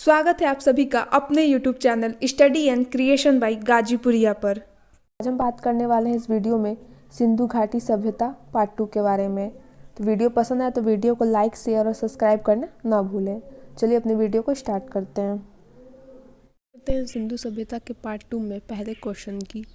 स्वागत है आप सभी का अपने YouTube channel study and creation by Ghazipuriya पर। आज हम बात करने वाले हैं इस वीडियो में सिंधु घाटी सभ्यता पार्ट 2 के बारे में। तो वीडियो पसंद आए तो वीडियो को लाइक, शेयर और सब्सक्राइब करना ना भूलें। चलिए अपने वीडियो को स्टार्ट करते हैं। सिंधु सभ्यता के पार्ट 2 में पहले क्वेश्चन की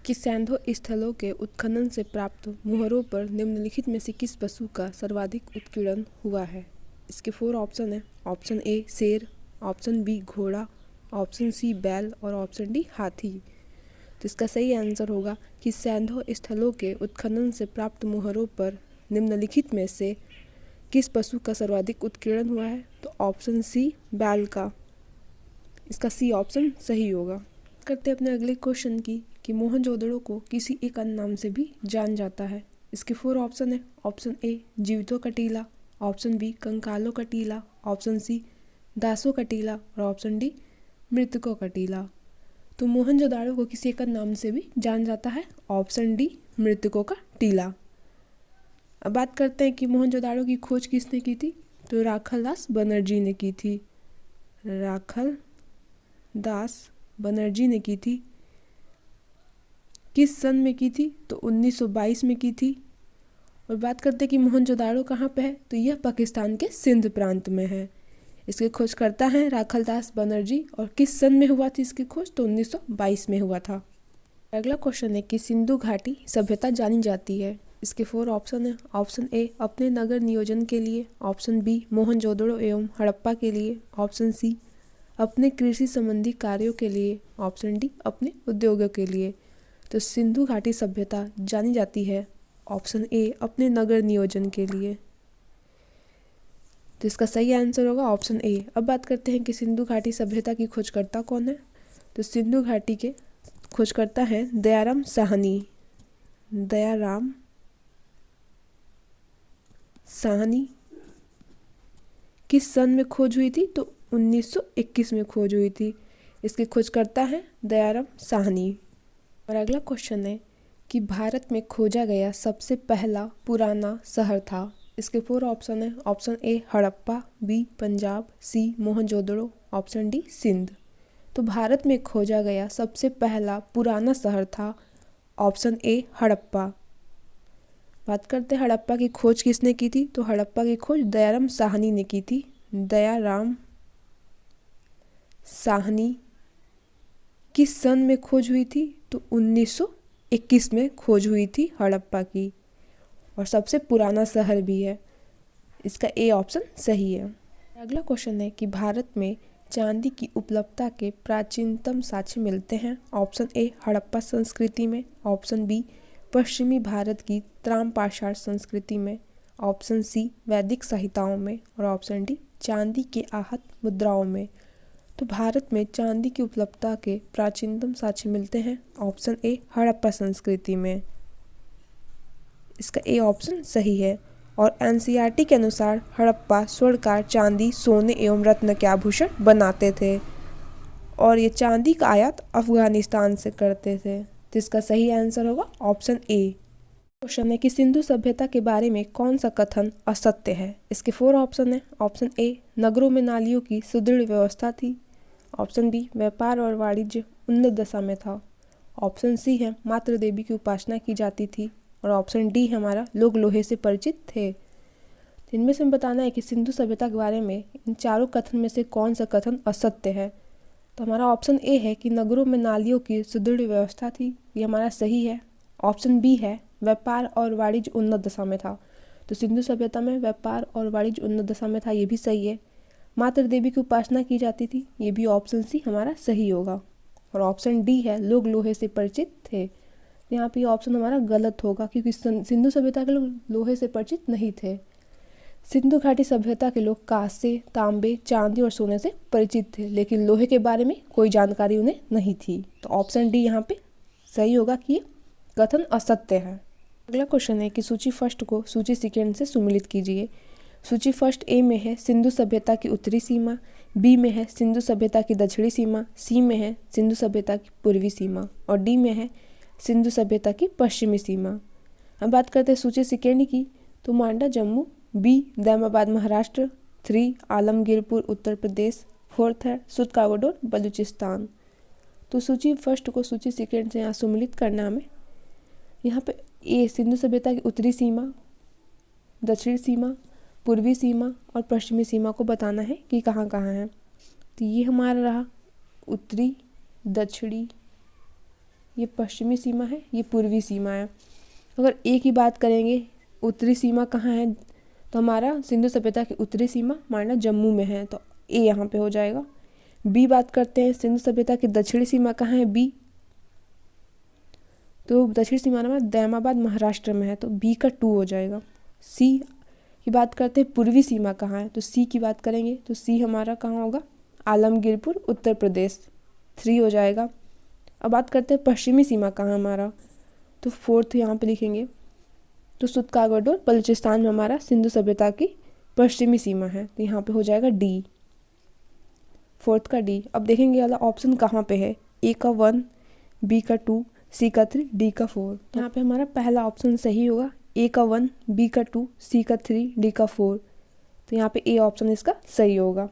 कि सैंधव स्थलों के उत्खनन से प्राप्त मुहरों पर निम्नलिखित में से किस पशु का सर्वाधिक उत्कीर्णन हुआ है। इसके 4 ऑप्शन है। ऑप्शन ए शेर, ऑप्शन बी घोड़ा, ऑप्शन सी बैल और ऑप्शन डी हाथी। तो इसका सही आंसर होगा कि सैंधव स्थलों के उत्खनन से प्राप्त मुहरों पर निम्नलिखित में से किस पशु का सर्वाधिक उत्कीर्णन हुआ है। तो ऑप्शन सी बैल का, इसका सी ऑप्शन सही होगा। करते अपने अगले क्वेश्चन की कि मोहनजोदड़ो को किसी एक अन्य नाम से भी जान जाता है। इसके 4 ऑप्शन है। ऑप्शन ए जीवितों का टीला, ऑप्शन बी कंकालों का टीला, ऑप्शन सी दासों का टीला और ऑप्शन डी मृतकों का टीला। तो मोहनजोदाड़ो को किसी एक नाम से भी जान जाता है। ऑप्शन डी मृतकों का टीला। अब बात करते हैं कि मोहनजोदाड़ो की खोज किसने की थी। तो राखल दास बनर्जी ने की थी। राखल दास बनर्जी ने की थी। किस सन में की थी। तो 1922 में की थी। और बात करते हैं कि मोहनजोदाड़ो कहाँ पे है। तो यह पाकिस्तान के सिंध प्रांत में है। इसकी खोज करता है राखल दास बनर्जी। और किस सन में हुआ थी इसकी खोज। तो 1922 में हुआ था। अगला क्वेश्चन है कि सिंधु घाटी सभ्यता जानी जाती है। इसके 4 ऑप्शन है। ऑप्शन ए अपने नगर नियोजन के लिए, ऑप्शन बी मोहनजोदड़ो एवं हड़प्पा के लिए, ऑप्शन सी अपने कृषि संबंधी कार्यों के लिए, ऑप्शन डी अपने उद्योगों के लिए। तो सिंधु घाटी सभ्यता जानी जाती है ऑप्शन ए अपने नगर नियोजन के लिए। तो इसका सही आंसर होगा ऑप्शन ए। अब बात करते हैं कि सिंधु घाटी सभ्यता की खोजकर्ता कौन है। तो सिंधु घाटी के खोजकर्ता हैं दयाराम साहनी। दयाराम साहनी। किस सन में खोज हुई थी। तो 1921 में खोज हुई थी। इसके खोजकर्ता हैं दयाराम साहनी। और अगला क्वेश्चन है कि भारत में खोजा गया सबसे पहला पुराना शहर था। इसके 4 ऑप्शन है। Option A Harappa, B Punjab, C Mohenjodaro, option D Sindh. तो भारत में खोजा गया सबसे पहला पुराना शहर था ऑप्शन ए हड़प्पा। बात करते हैं हड़प्पा की खोज किसने की थी। तो हड़प्पा की खोज दयाराम साहनी ने की थी। दयाराम साहनी। किस सन में खोज हुई थी। तो 1921 में खोज हुई थी हड़प्पा की। और सबसे पुराना शहर भी है। इसका ए ऑप्शन सही है। अगला क्वेश्चन है कि भारत में चांदी की उपलब्धता के प्राचीनतम साक्ष्य मिलते हैं। ऑप्शन ए हड़प्पा संस्कृति में, ऑप्शन बी पश्चिमी भारत की त्रामपाषाण संस्कृति में, ऑप्शन सी वैदिक संहिताओं में और ऑप्शन डी चांदी के आहत मुद्राओं में। तो भारत में चांदी की उपलब्धता के प्राचीनतम साक्ष्य मिलते हैं ऑप्शन ए हड़प्पा संस्कृति में। इसका ए ऑप्शन सही है। और एनसीईआरटी के अनुसार हड़प्पा स्वर्णकार चांदी, सोने एवं रत्न के आभूषण बनाते थे। और ये चांदी का आयात अफगानिस्तान से करते थे। तो इसका सही आंसर होगा ऑप्शन ए। क्वेश्चन है कि सिंधु सभ्यता के बारे में कौन सा कथन असत्य है। इसके 4 ऑप्शन है। ऑप्शन ए नगरों में नालियों की सुदृढ़ व्यवस्था थी, ऑप्शन बी व्यापार और वाणिज्य उन्नत दशा में था, ऑप्शन सी है मातृ देवी की उपासना की जाती थी और ऑप्शन डी हमारा लोग लोहे से परिचित थे। इनमें से हमें बताना है कि सिंधु सभ्यता के बारे में इन चारों कथन में से कौन सा कथन असत्य है। तो हमारा ऑप्शन ए है कि नगरों में नालियों की सुदृढ़ व्यवस्था थी, ये हमारा सही है। ऑप्शन बी है व्यापार और वाणिज्य उन्नत दशा में था। तो सिंधु सभ्यता में व्यापार और वाणिज्य उन्नत दशा में था, ये भी सही है। मातृ देवी की उपासना की जाती थी, ये भी ऑप्शन सी हमारा सही होगा। और ऑप्शन डी है लोग लोहे से परिचित थे। यहाँ पे ऑप्शन हमारा गलत होगा क्योंकि सिंधु सभ्यता के लोग लोहे से परिचित नहीं थे। सिंधु घाटी सभ्यता के लोग कांसे, तांबे, चांदी और सोने से परिचित थे, लेकिन लोहे के बारे में कोई जानकारी उन्हें नहीं थी। तो ऑप्शन डी यहाँ पे सही होगा कि ये कथन असत्य है। अगला क्वेश्चन है कि सूची फर्स्ट को सूची सेकेंड से सुमिलित कीजिए। सूची फर्स्ट ए में है सिंधु सभ्यता की उत्तरी सीमा, बी में है सिंधु सभ्यता की दक्षिणी सीमा, सी में है सिंधु सभ्यता की पूर्वी सीमा और डी में है सिंधु सभ्यता की पश्चिमी सीमा। अब बात करते हैं सूची सेकेंड की। तो मांडा जम्मू, बी दैमाबाद महाराष्ट्र, 3 आलमगीरपुर उत्तर प्रदेश, फोर्थ है सुत्कागोडोर बलूचिस्तान। तो सूची फर्स्ट को सूची सेकेंड से यहाँ सम्मिलित करना हमें। यहाँ पे ए सिंधु सभ्यता की उत्तरी सीमा, दक्षिणी सीमा, पूर्वी सीमा और पश्चिमी सीमा को बताना है कि कहाँ कहाँ है। तो ये हमारा रहा उत्तरी, दक्षिणी, ये पश्चिमी सीमा है, ये पूर्वी सीमा है। अगर ए की बात करेंगे उत्तरी सीमा कहाँ है, तो हमारा सिंधु सभ्यता की उत्तरी सीमा माना जम्मू में है, तो ए यहाँ पे हो जाएगा। बी बात करते हैं सिंधु सभ्यता की दक्षिणी सीमा कहाँ है, बी, तो दक्षिणी सीमा में दैमाबाद महाराष्ट्र में है, तो बी का 2 हो जाएगा। सी की बात करते हैं पूर्वी सीमा कहाँ है, तो सी की बात करेंगे तो सी हमारा कहाँ होगा, आलमगीरपुर उत्तर प्रदेश, 3 हो जाएगा। अब बात करते हैं पश्चिमी सीमा कहाँ हमारा, तो 4th यहाँ पे लिखेंगे, तो सुत्कागोडोर बलूचिस्तान में हमारा सिंधु सभ्यता की पश्चिमी सीमा है, तो यहाँ पे हो जाएगा डी, 4th का डी। अब देखेंगे वाला ऑप्शन कहाँ पे है, ए का 1, बी का 2, सी का 3, डी का 4। यहाँ पे हमारा पहला ऑप्शन सही होगा, ए का 1, बी का 2, सी का 3, डी का 4, तो यहाँ पे ए ऑप्शन इसका सही होगा।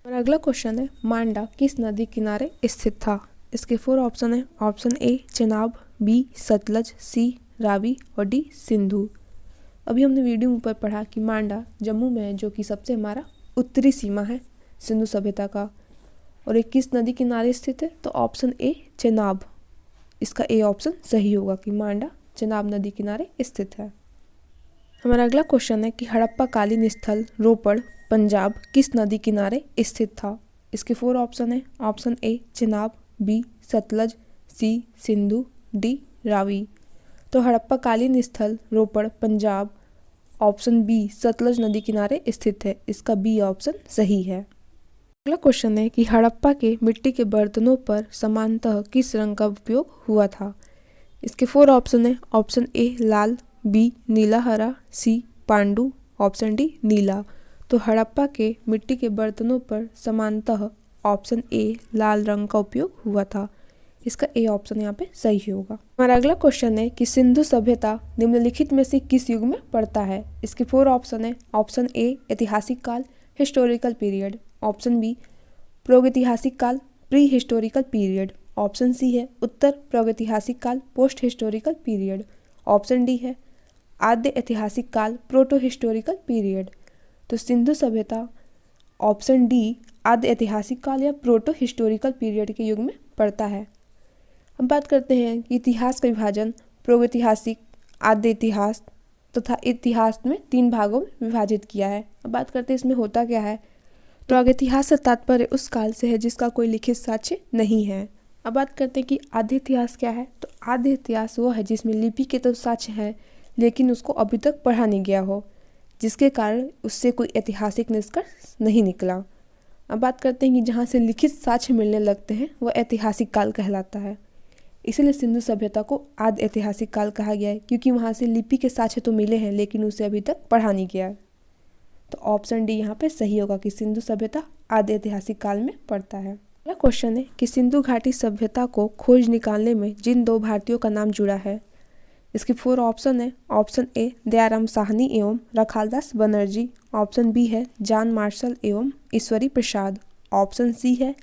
और अगला क्वेश्चन है मांडा किस नदी किनारे स्थित था। इसके 4 ऑप्शन है, option A Chenab, B Sutlej, C Ravi और डी सिंधु। अभी हमने वीडियो में ऊपर पढ़ा कि मांडा जम्मू में है, जो कि सबसे हमारा उत्तरी सीमा है सिंधु सभ्यता का, और एक किस नदी किनारे स्थित है, तो ऑप्शन ए चेनाब, इसका ए ऑप्शन सही होगा कि मांडा चेनाब नदी किनारे स्थित है। हमारा अगला क्वेश्चन है कि हड़प्पा कालीन स्थल रोपड़ पंजाब किस नदी किनारे स्थित था। इसके 4 ऑप्शन है, option A Chenab, B Sutlej, C Sindhu, D Ravi. तो हड़प्पा कालीन स्थल रोपड़ पंजाब, ऑप्शन बी सतलज नदी किनारे स्थित है, इसका बी ऑप्शन सही है। अगला क्वेश्चन है कि हड़प्पा के मिट्टी के बर्तनों पर सामान्यतः किस रंग का उपयोग हुआ था। इसके 4 ऑप्शन है, ऑप्शन ए लाल, बी नीला हरा, सी पांडु, ऑप्शन डी नीला। तो हड़प्पा के मिट्टी के बर्तनों पर सामान्यतः ऑप्शन ए लाल रंग का उपयोग हुआ था, इसका ए ऑप्शन यहाँ पे सही होगा। हमारा अगला क्वेश्चन है कि सिंधु सभ्यता निम्नलिखित में से किस युग में पड़ता है। इसके 4 ऑप्शन है, ऑप्शन ए ऐतिहासिक काल हिस्टोरिकल पीरियड, ऑप्शन बी प्रागैतिहासिक काल pre historical period, option C है उत्तर प्रागैतिहासिक काल post historical period, option D है आद्य ऐतिहासिक काल प्रोटो हिस्टोरिकल पीरियड। तो सिंधु सभ्यता ऑप्शन डी आद्य ऐतिहासिक काल या प्रोटो हिस्टोरिकल पीरियड के युग में पड़ता है। हम बात करते हैं कि इतिहास का विभाजन प्रागैतिहासिक, आद्य इतिहास तथा इतिहास में 3 भागों में विभाजित किया है। अब बात करते हैं इसमें होता क्या है। प्रागैतिहास से तात्पर्य उस काल से है जिसका कोई लिखित साक्ष्य नहीं है। अब बात करते हैं कि आद्य इतिहास क्या है। तो आद्य इतिहास वो है जिसमें लिपि के तो साक्ष्य है लेकिन उसको अभी तक पढ़ा नहीं गया हो, जिसके कारण उससे कोई ऐतिहासिक निष्कर्ष नहीं निकला। अब बात करते हैं कि जहाँ से लिखित साक्ष्य मिलने लगते हैं वह ऐतिहासिक काल कहलाता है। इसीलिए सिंधु सभ्यता को आद्य ऐतिहासिक काल कहा गया है, क्योंकि वहाँ से लिपि के साक्ष्य तो मिले हैं लेकिन उसे अभी तक पढ़ा नहीं गया। तो ऑप्शन डी यहाँ पे सही होगा कि सिंधु सभ्यता आद्य ऐतिहासिक काल में पड़ता है। अगला क्वेश्चन है कि सिंधु घाटी सभ्यता को खोज निकालने में जिन 2 भारतीयों का नाम जुड़ा है। इसके 4 ऑप्शन है, ऑप्शन ए दयाराम साहनी एवं रखालदास बनर्जी, ऑप्शन बी है जॉन मार्शल एवं ईश्वरी प्रसाद, ऑप्शन सी है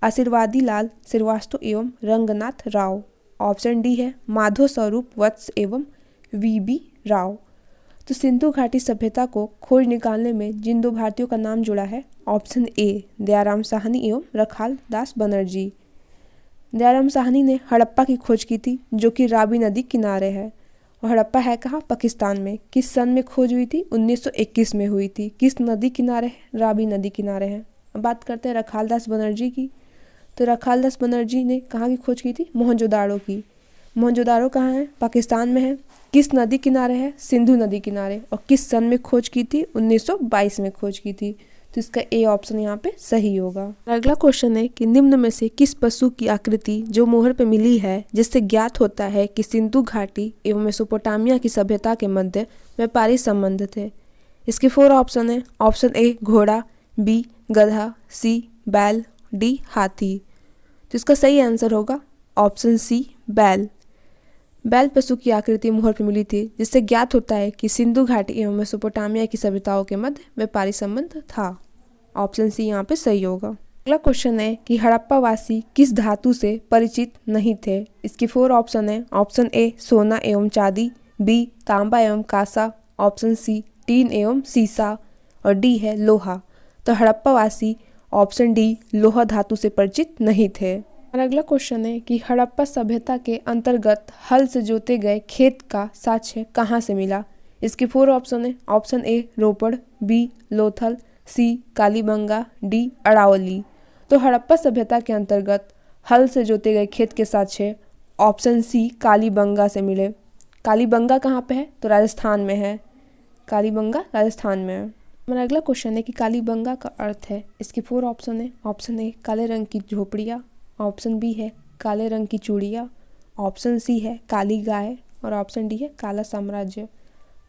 आशीर्वादी लाल श्रीवास्तव एवं रंगनाथ राव, ऑप्शन डी है माधव स्वरूप वत्स एवं वी.बी. राव। तो सिंधु घाटी सभ्यता को खोज निकालने में जिन 2 भारतीयों का नाम जुड़ा है, ऑप्शन ए दयाराम साहनी एवं रखाल दास बनर्जी। दयाराम साहनी ने हड़प्पा की खोज की थी जो कि रावी नदी किनारे है, और हड़प्पा है कहाँ, पाकिस्तान में। किस सन में खोज हुई थी, 1921 में हुई थी। किस नदी किनारे है, रावी नदी किनारे है। अब बात करते हैं रखालदास बनर्जी की। तो रखालदास बनर्जी ने कहाँ की खोज की थी, मोहनजोदाड़ो की। मोहनजोदाड़ो कहाँ है, पाकिस्तान में है। किस नदी किनारे है, सिंधु नदी किनारे, और किस सन में खोज की थी, 1922 में खोज की थी। तो इसका ए ऑप्शन यहाँ पे सही होगा। अगला क्वेश्चन है कि निम्न में से किस पशु की आकृति जो मोहर पे मिली है जिससे ज्ञात होता है कि सिंधु घाटी एवं मेसोपोटामिया की सभ्यता के मध्य व्यापारी संबंध थे। इसके 4 ऑप्शन है, ऑप्शन ए घोड़ा, बी गधा, सी बैल, डी हाथी। तो इसका सही आंसर होगा ऑप्शन सी बैल। बैल पशु की आकृति मोहर पर मिली थी जिससे ज्ञात होता है कि सिंधु घाटी एवं मेसोपोटामिया की सभ्यताओं के मध्य व्यापारी संबंध था। ऑप्शन सी यहाँ पे सही होगा। अगला क्वेश्चन है कि हड़प्पावासी किस धातु से परिचित नहीं थे। इसकी 4 ऑप्शन है। ऑप्शन ए सोना एवं चांदी, बी तांबा एवं कांसा, ऑप्शन सी टीन एवं सीसा और डी है लोहा। तो हड़प्पावासी ऑप्शन डी लोहा धातु से परिचित नहीं थे। और अगला क्वेश्चन है कि हड़प्पा सभ्यता के अंतर्गत हल से जोते गए खेत का साक्ष्य कहाँ से मिला। इसके 4 ऑप्शन है। Option A Ropar, B Lothal, C Kalibangan, D Aravalli. तो हड़प्पा सभ्यता के अंतर्गत हल से जोते गए खेत के साक्ष्य ऑप्शन सी कालीबंगा से मिले। कालीबंगा कहाँ पे है? तो राजस्थान में है। कालीबंगा राजस्थान में है। हमारा अगला क्वेश्चन है कि कालीबंगा का अर्थ है। इसके 4 ऑप्शन है। ऑप्शन ए काले रंग की झोपड़ियाँ, ऑप्शन बी है काले रंग की चूड़ियाँ, ऑप्शन सी है काली गाय और ऑप्शन डी है काला साम्राज्य।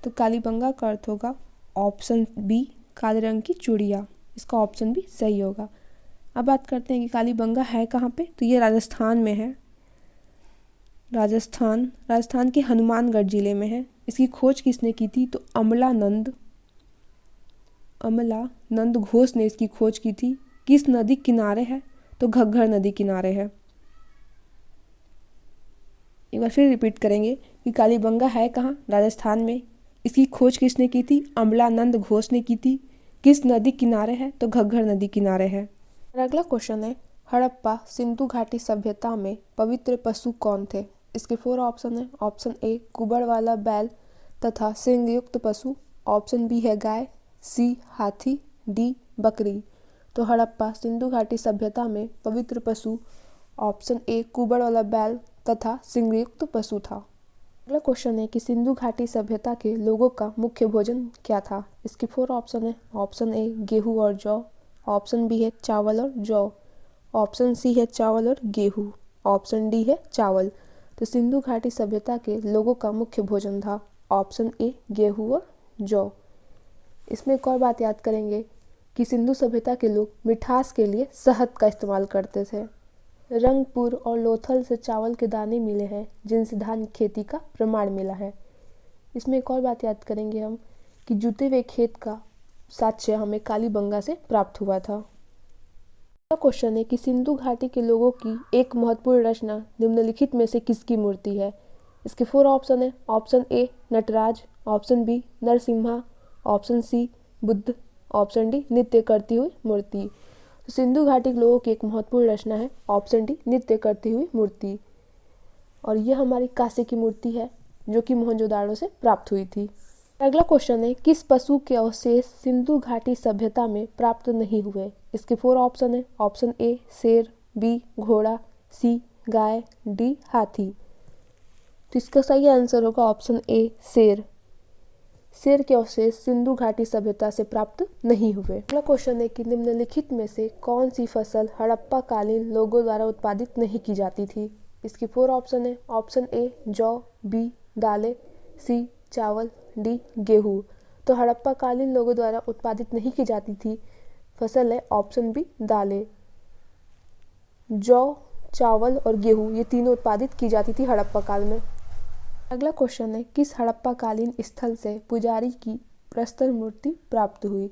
तो कालीबंगा का अर्थ होगा ऑप्शन बी काले रंग की चूड़ियाँ। इसका ऑप्शन भी सही होगा। अब बात करते हैं कि कालीबंगा है कहाँ पे। तो ये राजस्थान में है। राजस्थान के हनुमानगढ़ जिले में है। इसकी खोज किसने की थी? तो अमलानंद घोष ने इसकी खोज की थी। किस नदी किनारे है? तो घग्गर नदी किनारे है। एक बार फिर रिपीट करेंगे कि कालीबंगा है कहाँ? राजस्थान में। इसकी खोज किसने की थी? अमलानंद घोष ने की थी। किस नदी किनारे है? तो घग्गर नदी किनारे है। और अगला क्वेश्चन है हड़प्पा सिंधु घाटी सभ्यता में पवित्र पशु कौन थे। इसके 4 ऑप्शन है। ऑप्शन ए कुबड़ वाला बैल तथा सींग युक्त पशु, ऑप्शन बी है गाय, सी हाथी, डी बकरी। तो हड़प्पा सिंधु घाटी सभ्यता में पवित्र पशु ऑप्शन ए कुबड़ वाला बैल तथा सींग युक्त पशु था। अगला क्वेश्चन है कि सिंधु घाटी सभ्यता के लोगों का मुख्य भोजन क्या था। इसके 4 ऑप्शन है। ऑप्शन ए गेहूँ और जौ, ऑप्शन बी है चावल और जौ, ऑप्शन सी है चावल और गेहूँ, ऑप्शन डी है चावल। तो सिंधु घाटी सभ्यता के लोगों का मुख्य भोजन था ऑप्शन ए गेहूँ और जौ। इसमें एक और बात याद करेंगे कि सिंधु सभ्यता के लोग मिठास के लिए शहद का इस्तेमाल करते थे। रंगपुर और लोथल से चावल के दाने मिले हैं जिनसे धान की खेती का प्रमाण मिला है। इसमें एक और बात याद करेंगे हम कि जुते हुए खेत का साक्ष्य हमें कालीबंगा से प्राप्त हुआ था। अगला क्वेश्चन है कि सिंधु घाटी के लोगों की एक महत्वपूर्ण रचना निम्नलिखित में से किसकी मूर्ति है। इसके 4 ऑप्शन है। Option A Nataraja, option B Narasimha, option C Buddha, option D नृत्य करती हुई मूर्ति। तो सिंधु घाटी के लोगों की एक महत्वपूर्ण रचना है ऑप्शन डी नृत्य करती हुई मूर्ति। और यह हमारी कांसे की मूर्ति है जो कि मोहनजोदाड़ो से प्राप्त हुई थी। अगला क्वेश्चन है किस पशु के अवशेष सिंधु घाटी सभ्यता में प्राप्त नहीं हुए। इसके 4 ऑप्शन है। ऑप्शन ए शेर, बी घोड़ा, सी गाय, डी हाथी। तो इसका सही आंसर होगा ऑप्शन ए शेर। शेर के अवशेष सिंधु घाटी सभ्यता से प्राप्त नहीं हुए। अगला क्वेश्चन है कि निम्नलिखित में से कौन सी फसल हड़प्पा कालीन लोगों द्वारा उत्पादित नहीं की जाती थी। इसके 4 ऑप्शन है। ऑप्शन ए जौ, बी दालें, सी चावल, डी गेहूँ। तो हड़प्पा कालीन लोगों द्वारा उत्पादित नहीं की जाती थी फसल है ऑप्शन बी दालें। जौ, चावल और गेहूँ ये तीनों उत्पादित की जाती थी हड़प्पा काल में। अगला क्वेश्चन है किस हड़प्पा कालीन स्थल से पुजारी की प्रस्तर मूर्ति प्राप्त हुई।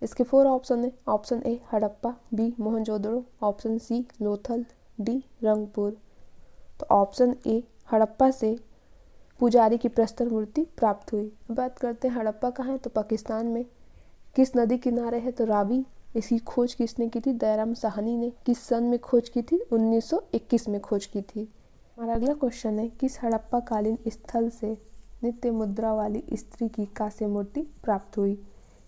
इसके 4 ऑप्शन है। Option A Harappa, B Mohenjodaro, option C Lothal, D Rangpur. तो ऑप्शन ए हड़प्पा से पुजारी की प्रस्तर मूर्ति प्राप्त हुई। बात करते हैं हड़प्पा कहाँ है। तो पाकिस्तान में। किस नदी किनारे है। तो रावी। इसकी खोज किसने की थी। दयाराम साहनी ने। किस सन में खोज की थी। 1921 में खोज की थी। हमारा अगला क्वेश्चन है किस हड़प्पा कालीन स्थल से नित्य मुद्रा वाली स्त्री की कांस्य मूर्ति प्राप्त हुई।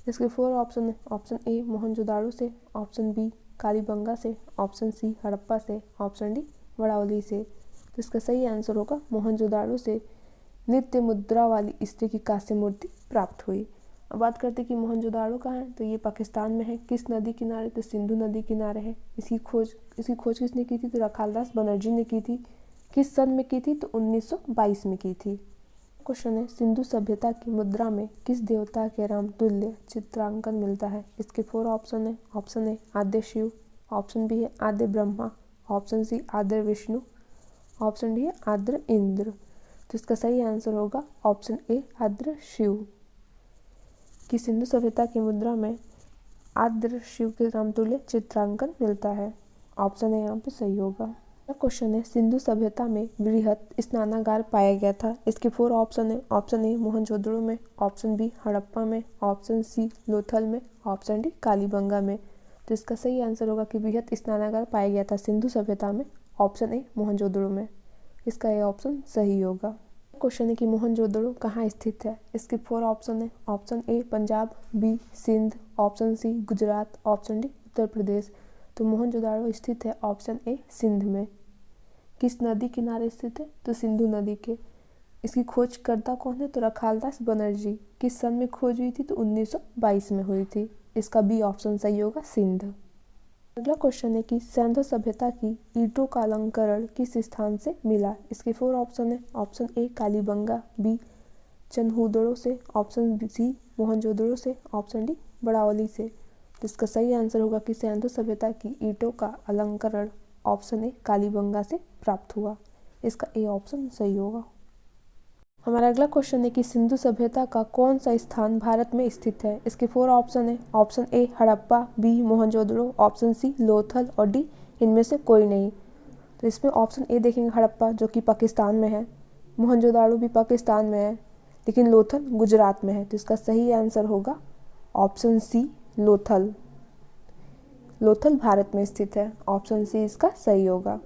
इसके 4 ऑप्शन है। ऑप्शन ए मोहनजोदाड़ो से, ऑप्शन बी कालीबंगा से, ऑप्शन सी हड़प्पा से, ऑप्शन डी वड़ावली से। तो इसका सही आंसर होगा मोहनजोदाड़ो से नित्य मुद्रा वाली स्त्री की कांस्य मूर्ति प्राप्त हुई। अब बात करते हैं कि मोहनजोदाड़ो कहाँ है। तो ये पाकिस्तान में है। किस नदी किनारे। तो सिंधु नदी किनारे है। इसकी खोज किसने की थी। तो रखालदास बनर्जी ने की थी। किस सन में की थी। तो 1922 में की थी। क्वेश्चन है सिंधु सभ्यता की मुद्रा में किस देवता के रामतुल्य चित्रांकन मिलता है। इसके 4 ऑप्शन है। ऑप्शन ए आद्य शिव, ऑप्शन बी है आद्य ब्रह्मा, ऑप्शन सी आद्य विष्णु, ऑप्शन डी है आद्य इंद्र। तो इसका सही आंसर होगा ऑप्शन ए आद्य शिव। कि सिंधु सभ्यता की मुद्रा में आर्द्र शिव के समतुल्य चित्रांकन मिलता है। ऑप्शन ए यहाँ पे सही होगा। अगला क्वेश्चन है, सिंधु सभ्यता में वृहत स्नानागार पाया गया था। इसके 4 ऑप्शन है। ऑप्शन ए मोहनजोदड़ो में, ऑप्शन बी हड़प्पा में, ऑप्शन सी लोथल में, ऑप्शन डी कालीबंगा में। तो इसका सही आंसर होगा कि वृहत स्नानागार पाया गया था सिंधु सभ्यता में, ऑप्शन ए मोहनजोदड़ो में। इसका ये ऑप्शन सही होगा। क्वेश्चन है कि मोहनजोदड़ो कहाँ स्थित है। इसके 4 ऑप्शन है। Option A Punjab, B Sindh, option C Gujarat, option D Uttar Pradesh. तो मोहनजोदड़ो स्थित है ऑप्शन ए सिंध में। किस नदी किनारे स्थित है, तो सिंधु नदी के। इसकी खोजकर्ता कौन है, तो रखालदास बनर्जी। किस सन में खोज हुई थी, तो 1922 में हुई थी। इसका बी ऑप्शन सही होगा, सिंध। अगला क्वेश्चन है कि सिंधु सभ्यता की ईंटों का अलंकरण किस स्थान से मिला। इसके 4 ऑप्शन है। ऑप्शन ए कालीबंगा, बी चंदहुदड़ो से, ऑप्शन सी मोहनजोदड़ो से, ऑप्शन डी बड़ावली से। तो इसका सही आंसर होगा कि सिंधु सभ्यता की ईंटों का अलंकरण ऑप्शन ए कालीबंगा से प्राप्त हुआ। इसका ए ऑप्शन सही होगा। हमारा अगला क्वेश्चन है कि सिंधु सभ्यता का कौन सा स्थान भारत में स्थित है। इसके 4 ऑप्शन है। Option A Harappa, B Mohenjodaro, option C Lothal और डी इनमें से कोई नहीं। तो इसमें ऑप्शन ए देखेंगे हड़प्पा, जो कि पाकिस्तान में है। मोहनजोदड़ो भी पाकिस्तान में है, लेकिन लोथल गुजरात में है। तो इसका सही आंसर होगा ऑप्शन सी लोथल। लोथल भारत में स्थित है। ऑप्शन सी इसका सही होगा।